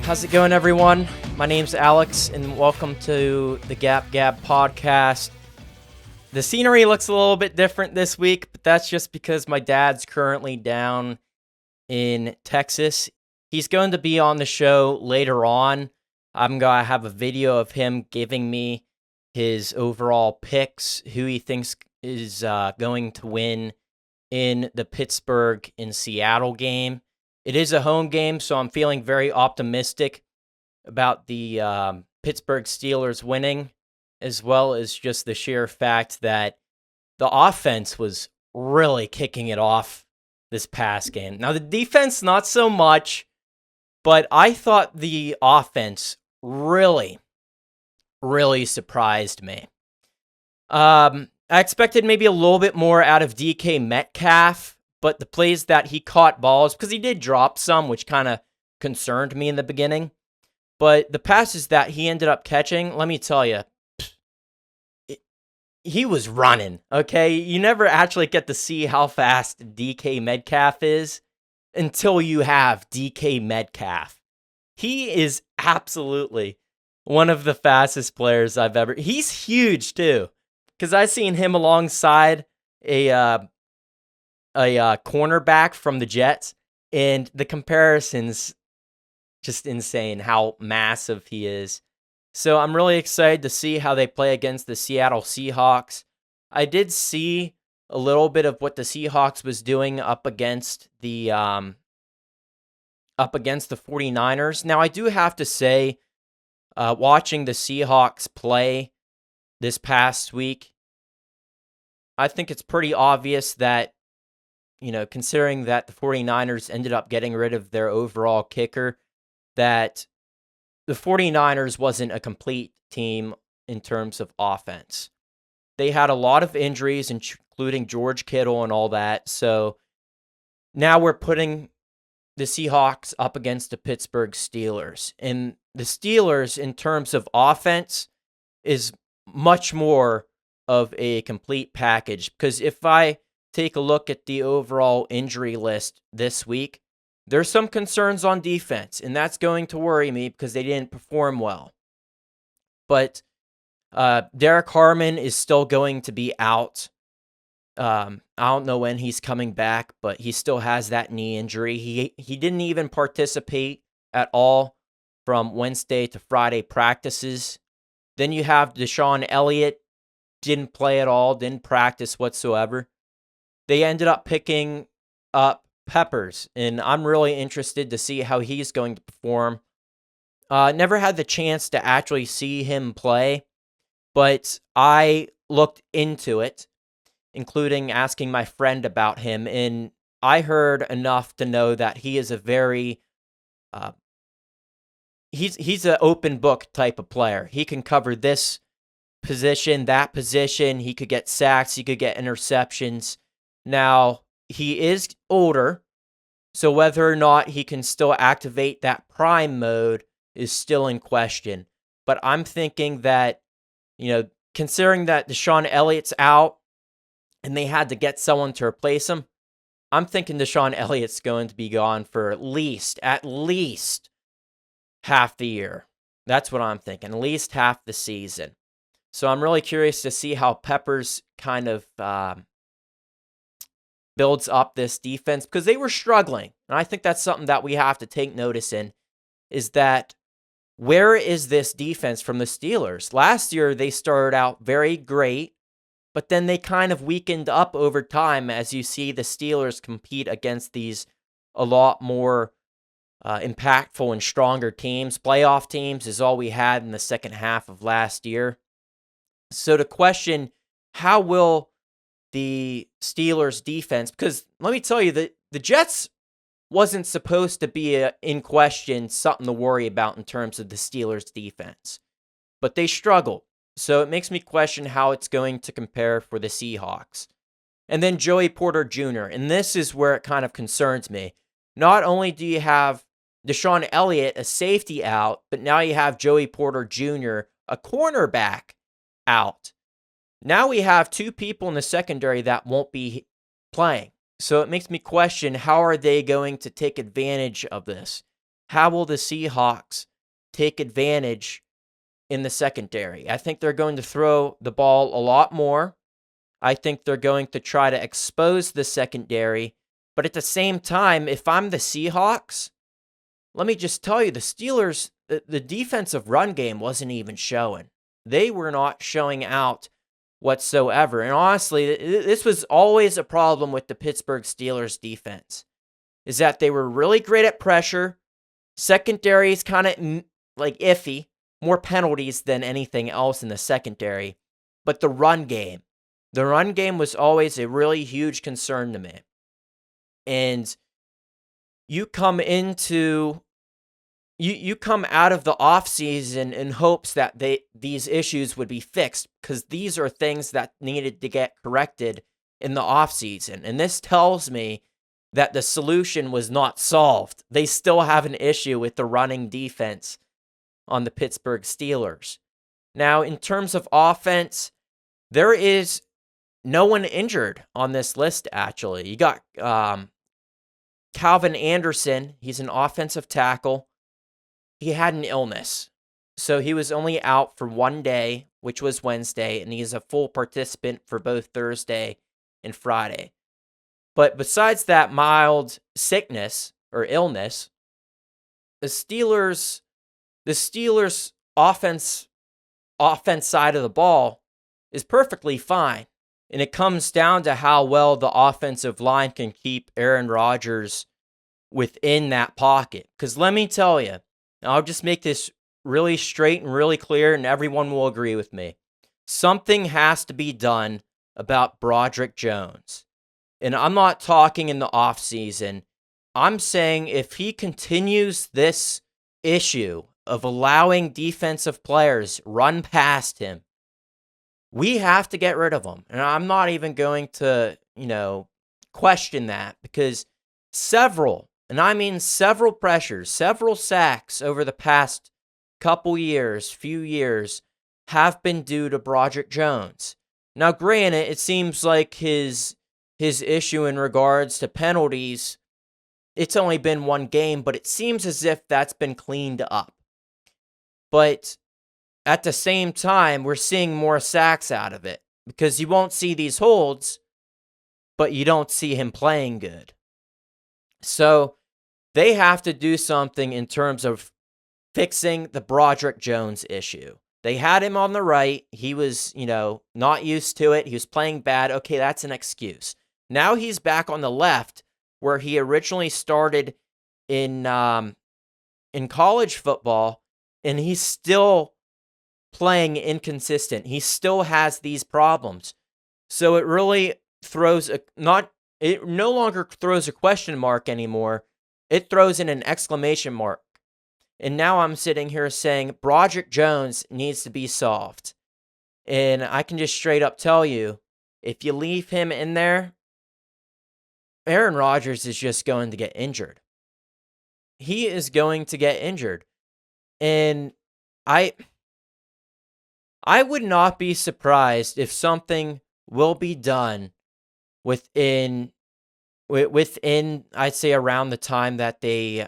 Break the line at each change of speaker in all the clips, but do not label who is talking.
How's it going, everyone? My name's Alex, and welcome to the GAP GAB Podcast. The scenery looks a little bit different this week, but that's just because my dad's currently down in Texas. He's going to be on the show later on. I'm going to have a video of him giving me his overall picks, who he thinks is going to win in the Pittsburgh and Seattle game. It is a home game, so I'm feeling very optimistic about the Pittsburgh Steelers winning, as well as just the sheer fact that the offense was really kicking it off this past game. Now, the defense, not so much, but I thought the offense really surprised me. I expected maybe a little bit more out of DK Metcalf, but the plays that he caught balls, because he did drop some, which kind of concerned me in the beginning. But the passes that he ended up catching, let me tell you, he was running, okay? You never actually get to see how fast DK Metcalf is until you have DK Metcalf. He is absolutely one of the fastest players I've ever... He's huge, too, because I've seen him alongside a cornerback from the Jets, and the comparison's just insane how massive he is. So I'm really excited to see how they play against the Seattle Seahawks. I did see a little bit of what the Seahawks was doing up against the 49ers. Now, I do have to say, watching the Seahawks play this past week, I think it's pretty obvious that, you know, considering that the 49ers ended up getting rid of their overall kicker, that the 49ers wasn't a complete team in terms of offense. They had a lot of injuries, including George Kittle and all that. So now we're putting the Seahawks up against the Pittsburgh Steelers. And the Steelers, in terms of offense, is much more of a complete package. Because if I take a look at the overall injury list this week, there's some concerns on defense, and that's going to worry me because they didn't perform well. But Derek Harmon is still going to be out. I don't know when he's coming back, but he still has that knee injury. He didn't even participate at all from Wednesday to Friday practices. Then you have Deshaun Elliott, didn't play at all, didn't practice whatsoever. They ended up picking up Peppers, and I'm really interested to see how he's going to perform. Never had the chance to actually see him play, but I looked into it, including asking my friend about him, and I heard enough to know that he is a very, he's an open book type of player. He can cover this position, that position. He could get sacks. He could get interceptions. Now, he is older, so whether or not he can still activate that prime mode is still in question. But I'm thinking that, you know, considering that Deshaun Elliott's out and they had to get someone to replace him, I'm thinking Deshaun Elliott's going to be gone for at least half the year. That's what I'm thinking, at least half the season. So I'm really curious to see how Peppers kind of builds up this defense, because they were struggling. And I think that's something that we have to take notice in, is that where is this defense from the Steelers? Last year, they started out very great, but then they kind of weakened up over time as you see the Steelers compete against these a lot more impactful and stronger teams. Playoff teams is all we had in the second half of last year. So to question, how will the Steelers defense, because let me tell you, the Jets wasn't supposed to be in question, something to worry about in terms of the Steelers defense, but they struggled. So it makes me question how it's going to compare for the Seahawks. And then Joey Porter Jr., and this is where it kind of concerns me. Not only do you have Deshaun Elliott, a safety, out, but now you have Joey Porter Jr., a cornerback, out. Now we have two people in the secondary that won't be playing. So it makes me question, how are they going to take advantage of this? how will the Seahawks take advantage in the secondary? I think they're going to throw the ball a lot more. I think they're going to try to expose the secondary. But at the same time, if I'm the Seahawks, let me just tell you, the Steelers, the defensive run game wasn't even showing. They were not showing out whatsoever. And honestly, this was always a problem with the Pittsburgh Steelers defense, is that they were really great at pressure. Secondary is kind of like iffy, more penalties than anything else in the secondary. But the run game was always a really huge concern to me. And you come into you come out of the offseason in hopes that these issues would be fixed, because these are things that needed to get corrected in the offseason. And this tells me that the solution was not solved. They still have an issue with the running defense on the Pittsburgh Steelers. Now, in terms of offense, there is no one injured on this list, actually. You got Calvin Anderson. He's an offensive tackle. He had an illness, so he was only out for one day, which was Wednesday, and he's a full participant for both Thursday and Friday. But besides that mild sickness or illness, the Steelers offense side of the ball is perfectly fine. And it comes down to how well the offensive line can keep Aaron Rodgers within that pocket. Because let me tell you, I'll just make this really straight and really clear, and everyone will agree with me. Something has to be done about Broderick Jones. And I'm not talking in the offseason. I'm saying if he continues this issue of allowing defensive players run past him, we have to get rid of him. And I'm not even going to, question that, because several pressures, several sacks over the past few years have been due to Broderick Jones. Now, granted, it seems like his issue in regards to penalties, it's only been one game, but it seems as if that's been cleaned up. But at the same time, we're seeing more sacks out of it, because you won't see these holds, but you don't see him playing good. So they have to do something in terms of fixing the Broderick Jones issue. They had him on the right. He was, not used to it. He was playing bad. Okay, that's an excuse. Now he's back on the left, where he originally started in college football, and he's still playing inconsistent. He still has these problems. So it really it no longer throws a question mark anymore. It throws in an exclamation mark. And now I'm sitting here saying Broderick Jones needs to be solved. And I can just straight up tell you, if you leave him in there, Aaron Rodgers is just going to get injured. He is going to get injured. And I would not be surprised if something will be done within, I'd say, around the time that they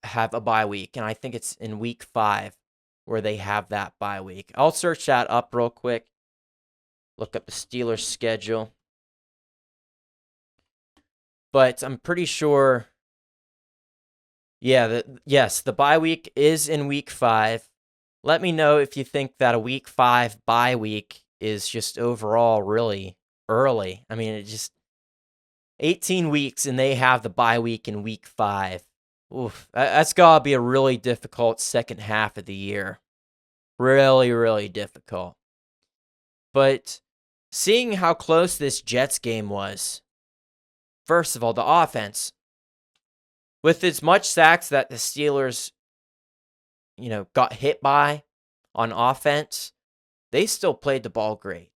have a bye week. And I think it's in week 5 where they have that bye week. I'll search that up real quick. Look up the Steelers schedule. But I'm pretty sure, the bye week is in week 5. Let me know if you think that a week 5 bye week is just overall really early. I mean, it just 18 weeks and they have the bye week in week 5. Oof, that's got to be a really difficult second half of the year. Really, really difficult. But seeing how close this Jets game was, first of all, the offense, with as much sacks that the Steelers, got hit by on offense, they still played the ball great.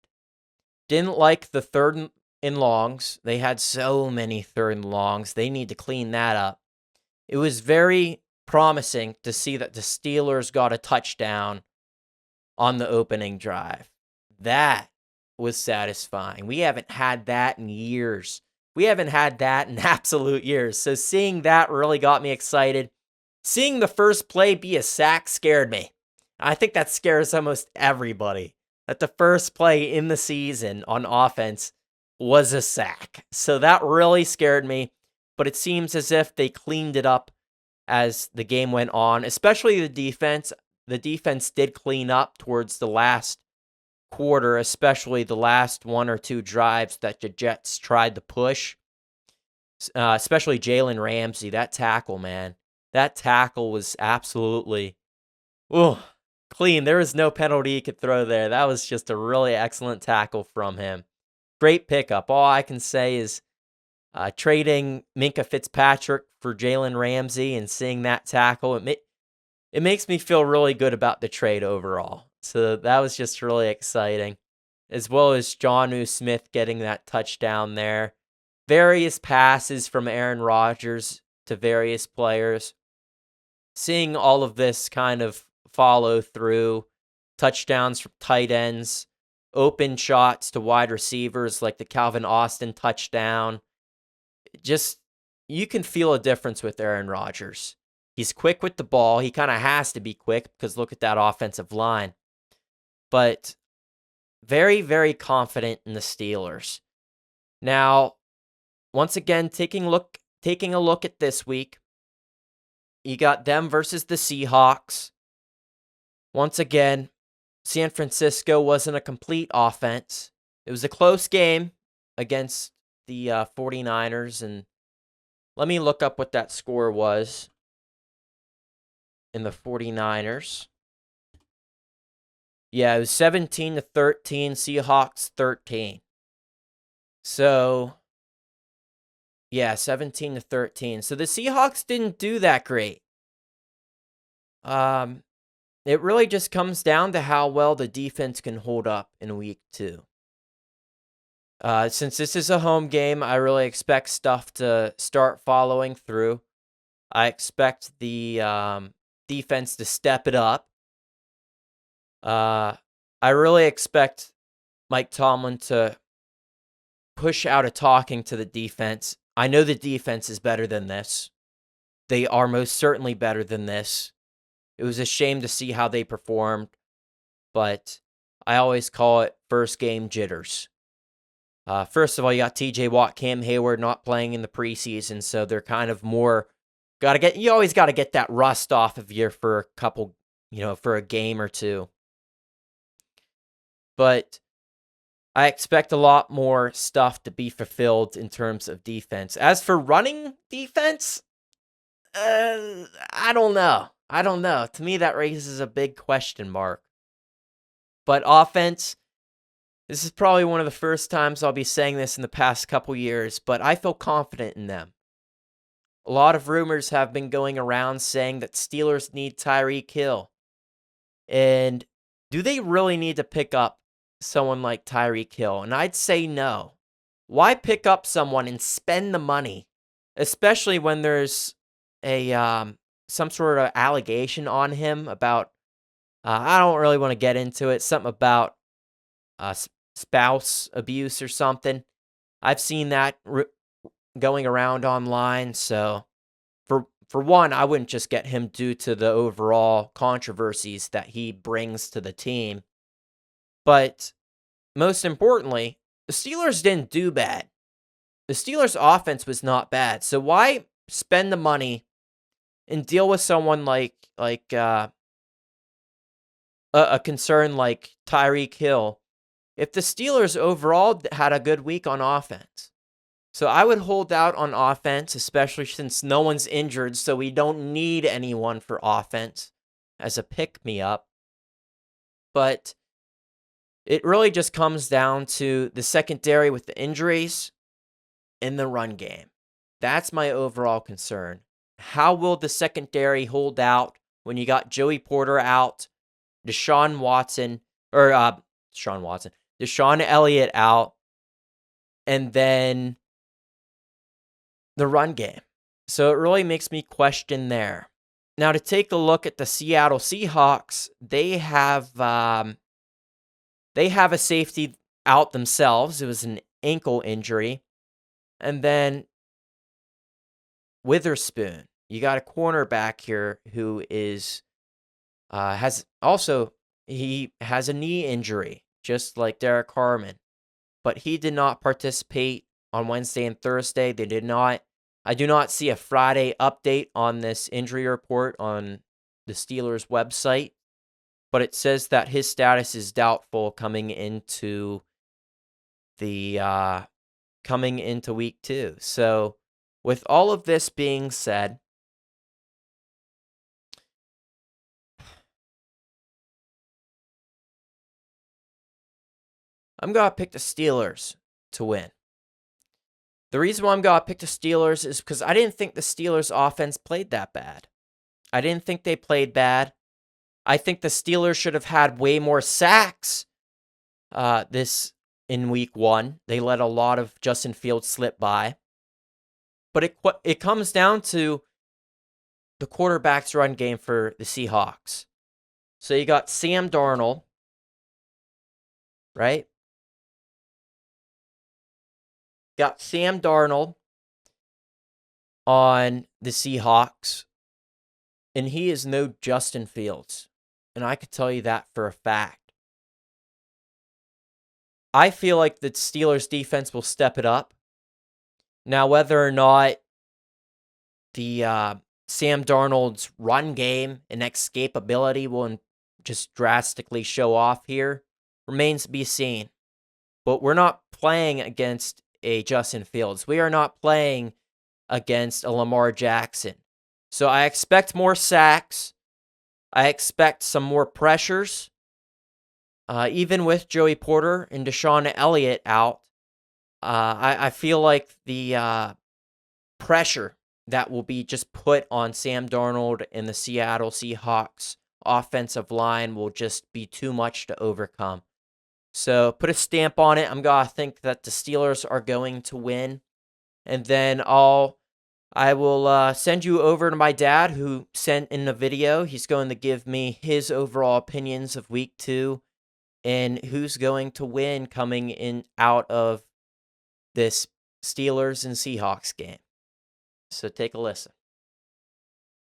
Didn't like the third and longs. They had so many third and longs. They need to clean that up. It was very promising to see that the Steelers got a touchdown on the opening drive. That was satisfying. We haven't had that in years. We haven't had that in absolute years. So seeing that really got me excited. Seeing the first play be a sack scared me. I think that scares almost everybody, that the first play in the season on offense was a sack. So that really scared me, but it seems as if they cleaned it up as the game went on, especially the defense. The defense did clean up towards the last quarter, especially the last one or two drives that the Jets tried to push, especially Jalen Ramsey. That tackle, man. That tackle was absolutely clean. There was no penalty he could throw there. That was just a really excellent tackle from him. Great pickup. All I can say is trading Minkah Fitzpatrick for Jalen Ramsey and seeing that tackle, it makes me feel really good about the trade overall. So that was just really exciting, as well as Jonnu Smith getting that touchdown there. Various passes from Aaron Rodgers to various players. Seeing all of this kind of follow through, touchdowns from tight ends, open shots to wide receivers like the Calvin Austin touchdown. Just, you can feel a difference with Aaron Rodgers. He's quick with the ball. He kind of has to be quick because look at that offensive line. But very, very confident in the Steelers. Now, once again, taking a look at this week, you got them versus the Seahawks. Once again, San Francisco wasn't a complete offense. It was a close game against the 49ers, and let me look up what that score was in the 49ers. Yeah, it was 17-13, Seahawks 13. So, yeah, 17-13. So the Seahawks didn't do that great. It really just comes down to how well the defense can hold up in week 2. Since this is a home game, I really expect stuff to start following through. I expect the defense to step it up. I really expect Mike Tomlin to push out a talking to the defense. I know the defense is better than this. They are most certainly better than this. It was a shame to see how they performed, but I always call it first game jitters. First of all, you got TJ Watt, Cam Hayward not playing in the preseason, so they're kind of more you always got to get that rust off of you for a couple, for a game or two. But I expect a lot more stuff to be fulfilled in terms of defense. As for running defense, I don't know. To me, that raises a big question mark. But offense, this is probably one of the first times I'll be saying this in the past couple years, but I feel confident in them. A lot of rumors have been going around saying that Steelers need Tyreek Hill. And do they really need to pick up someone like Tyreek Hill? And I'd say no. Why pick up someone and spend the money, especially when there's a some sort of allegation on him about, I don't really want to get into it, something about spouse abuse or something. I've seen that going around online, so for one, I wouldn't just get him due to the overall controversies that he brings to the team. But most importantly, the Steelers didn't do bad. The Steelers' offense was not bad. So why spend the money and deal with someone like a concern like Tyreek Hill if the Steelers overall had a good week on offense? So I would hold out on offense, especially since no one's injured, so we don't need anyone for offense as a pick-me-up. But it really just comes down to the secondary with the injuries and the run game. That's my overall concern. How will the secondary hold out when you got Joey Porter out, Deshaun Elliott out, and then the run game? So it really makes me question there. Now, to take a look at the Seattle Seahawks, they have a safety out themselves. It was an ankle injury. And then Witherspoon. You got a cornerback here who is he has a knee injury, just like Derek Harmon, but he did not participate on Wednesday and Thursday. They did not. I do not see a Friday update on this injury report on the Steelers website, but it says that his status is doubtful coming into week 2. So, with all of this being said, I'm going to pick the Steelers to win. The reason why I'm going to pick the Steelers is because I didn't think the Steelers' offense played that bad. I didn't think they played bad. I think the Steelers should have had way more sacks this in week 1. They let a lot of Justin Fields slip by. But it comes down to the quarterback's run game for the Seahawks. So you got Sam Darnold, right? Got Sam Darnold on the Seahawks, and he is no Justin Fields. And I could tell you that for a fact. I feel like the Steelers defense will step it up. Now, whether or not the Sam Darnold's run game and escapability will just drastically show off here remains to be seen. But we're not playing against a Justin Fields. We are not playing against a Lamar Jackson. So I expect more sacks. I expect some more pressures. Even with Joey Porter and Deshaun Elliott out, I feel like the pressure that will be just put on Sam Darnold and the Seattle Seahawks offensive line will just be too much to overcome. So put a stamp on it. I'm going to think that the Steelers are going to win. And then I will send you over to my dad who sent in the video. He's going to give me his overall opinions of week 2 and who's going to win coming in out of this Steelers and Seahawks game. So take a listen.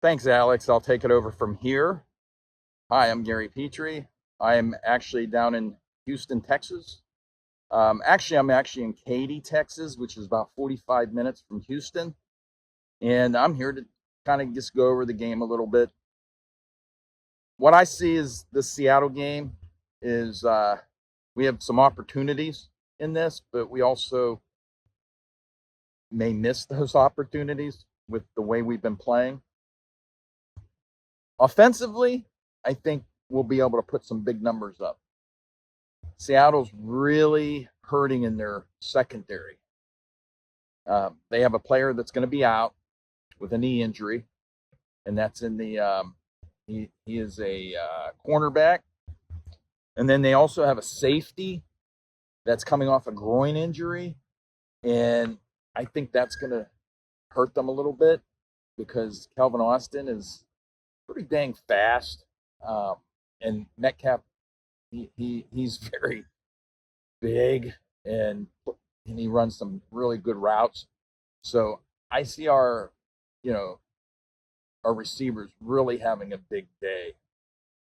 Thanks, Alex. I'll take it over from here. Hi, I'm Gary Petrie. I'm actually down in Houston, Texas. I'm actually in Katy, Texas, which is about 45 minutes from Houston. And I'm here to kind of just go over the game a little bit. What I see is the Seattle game is we have some opportunities in this, but we also may miss those opportunities with the way we've been playing. Offensively, I think we'll be able to put some big numbers up. Seattle's really hurting in their secondary. They have a player that's going to be out with a knee injury, and that's in the he is a cornerback. And then they also have a safety that's coming off a groin injury, and I think that's going to hurt them a little bit because Calvin Austin is pretty dang fast, and METCALF he's very big and he runs some really good routes. So I see our receivers really having a big day,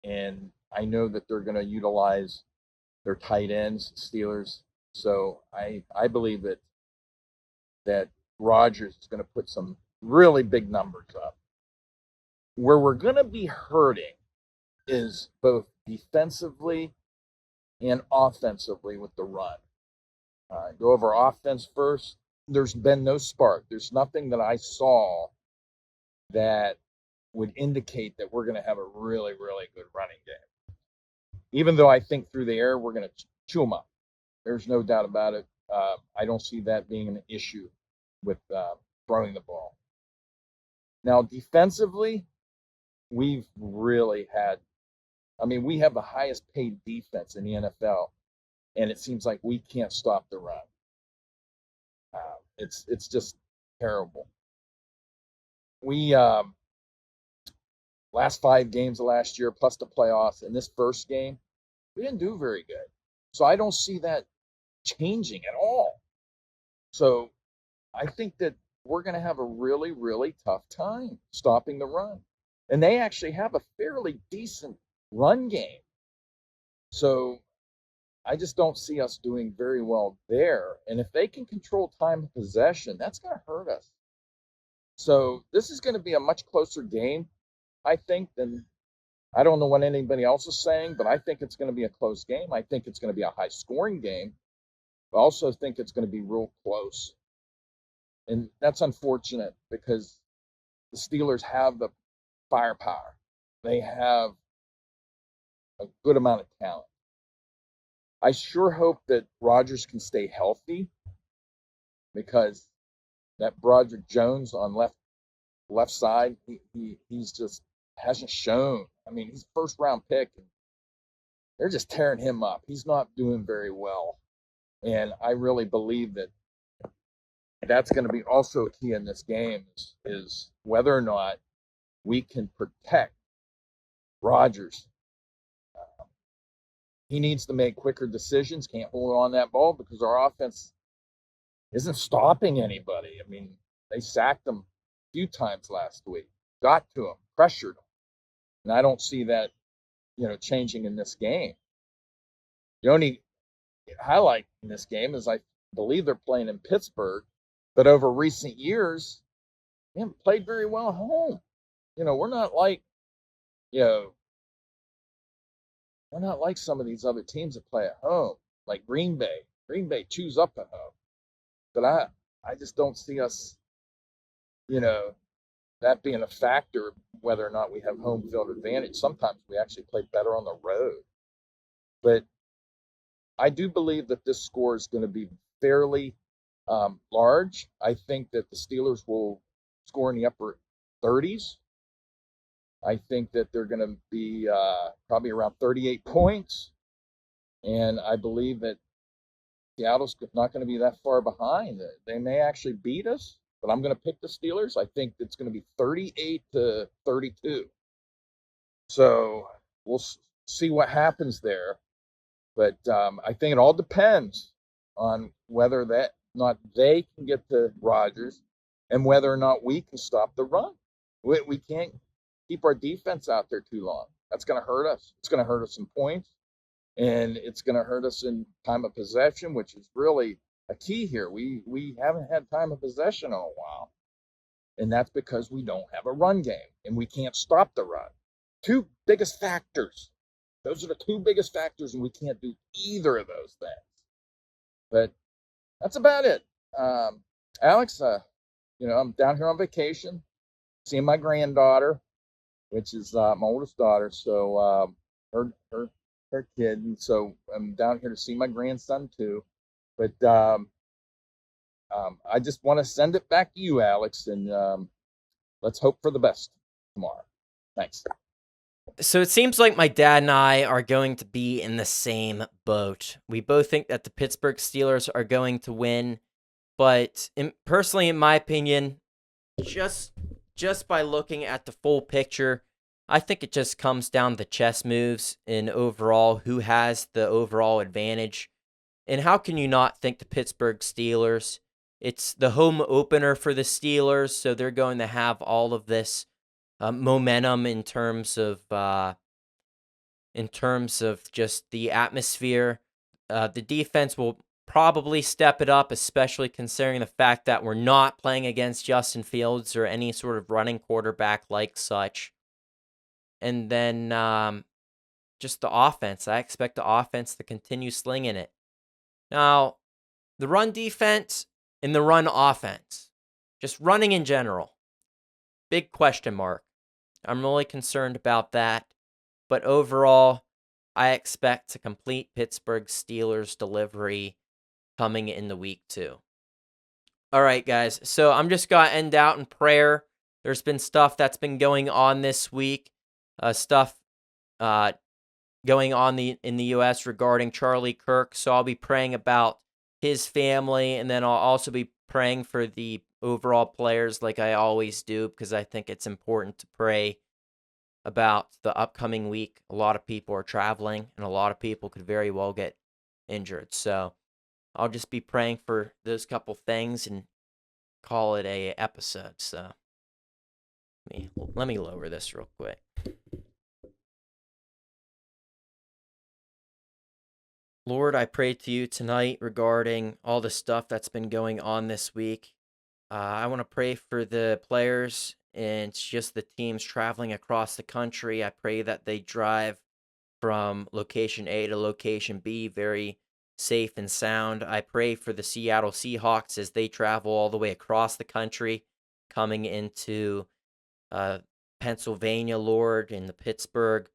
and I know that they're going to utilize their tight ends, Steelers. So I believe that Rodgers is going to put some really big numbers up. Where we're going to be hurting is both defensively and offensively with the run. Go over offense first. There's been no spark. There's nothing that I saw that would indicate that we're going to have a really, really good running game. Even though I think through the air we're going to chew them up. There's no doubt about it. I don't see that being an issue with throwing the ball. Now, defensively, we've really we have the highest paid defense in the NFL, and it seems like we can't stop the run. It's just terrible. We last 5 games of last year plus the playoffs, and this first game, we didn't do very good. So I don't see that changing at all. So I think that we're going to have a really, really tough time stopping the run. And they actually have a fairly decent run game. So I just don't see us doing very well there. And if they can control time of possession, that's going to hurt us. So this is going to be a much closer game, I think, than I don't know what anybody else is saying, but I think it's going to be a close game. I think it's going to be a high scoring game. I also think it's going to be real close. And that's unfortunate because the Steelers have the firepower. They have a good amount of talent. I sure hope that Rodgers can stay healthy because that Broderick Jones on left side, he's just hasn't shown. I mean, he's first round pick. And they're just tearing him up. He's not doing very well. And I really believe that that's going to be also key in this game is whether or not we can protect Rodgers. He needs to make quicker decisions, can't hold on that ball because our offense isn't stopping anybody. I mean, they sacked him a few times last week, got to him, pressured him. And I don't see that, changing in this game. The only highlight in this game is I believe they're playing in Pittsburgh, but over recent years, they haven't played very well at home. We're not like, we're not like some of these other teams that play at home, like Green Bay. Green Bay chews up at home. But I just don't see us, that being a factor, whether or not we have home field advantage. Sometimes we actually play better on the road. But I do believe that this score is going to be fairly large. I think that the Steelers will score in the upper 30s. I think that they're going to be probably around 38 points. And I believe that Seattle's not going to be that far behind. They may actually beat us, but I'm going to pick the Steelers. I think it's going to be 38-32. So we'll see what happens there. But I think it all depends on whether they can get to Rodgers and whether or not we can stop the run. We can't keep our defense out there too long. That's going to hurt us. It's going to hurt us in points, and it's going to hurt us in time of possession, which is really a key here. We haven't had time of possession in a while, and that's because we don't have a run game, and we can't stop the run. Two biggest factors. Those are the two biggest factors, and we can't do either of those things. But that's about it. Alex, I'm down here on vacation, seeing my granddaughter, which is my oldest daughter. So her kid, and so I'm down here to see my grandson too. But I just want to send it back to you, Alex, and let's hope for the best tomorrow. Thanks.
So it seems like my dad and I are going to be in the same boat. We both think that the Pittsburgh Steelers are going to win, but personally, in my opinion, just by looking at the full picture, I think it just comes down to chess moves and overall who has the overall advantage. And how can you not think the Pittsburgh Steelers? It's the home opener for the Steelers, so they're going to have all of this momentum in terms of just the atmosphere. The defense will probably step it up, especially considering the fact that we're not playing against Justin Fields or any sort of running quarterback like such. And then just the offense. I expect the offense to continue slinging it. Now, the run defense and the run offense, just running in general, big question mark. I'm really concerned about that. But overall, I expect a complete Pittsburgh Steelers delivery coming in the week 2. All right, guys. So I'm just going to end out in prayer. There's been stuff that's been going on this week. Stuff going on in the U.S. regarding Charlie Kirk. So I'll be praying about his family, and then I'll also be praying for the overall players like I always do, because I think it's important to pray about the upcoming week. A lot of people are traveling, and a lot of people could very well get injured. So I'll just be praying for those couple things and call it a episode. So let me lower this real quick. Lord, I pray to you tonight regarding all the stuff that's been going on this week. I want to pray for the players and just the teams traveling across the country. I pray that they drive from location A to location B very safe and sound. I pray for the Seattle Seahawks as they travel all the way across the country, coming into Pennsylvania, Lord, and the Pittsburgh.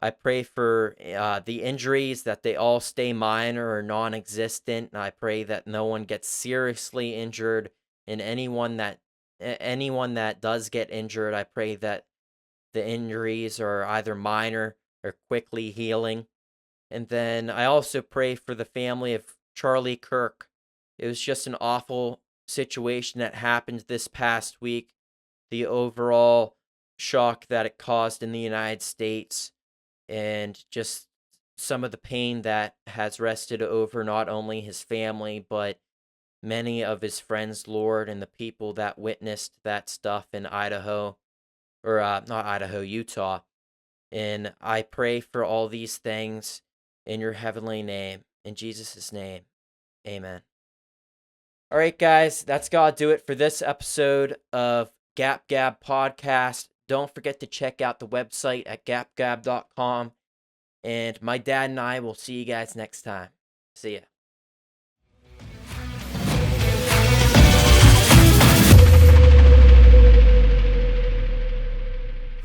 I pray for the injuries, that they all stay minor or non-existent. And I pray that no one gets seriously injured, and anyone that does get injured, I pray that the injuries are either minor or quickly healing. And then I also pray for the family of Charlie Kirk. It was just an awful situation that happened this past week. The overall shock that it caused in the United States, and just some of the pain that has rested over not only his family, but many of his friends, Lord, and the people that witnessed that stuff in Idaho, or not Idaho, Utah. And I pray for all these things in your heavenly name. In Jesus' name, amen. All right, guys, that's got to do it for this episode of GAP GAB Podcast. Don't forget to check out the website at gapgab.com. And my dad and I will see you guys next time. See ya.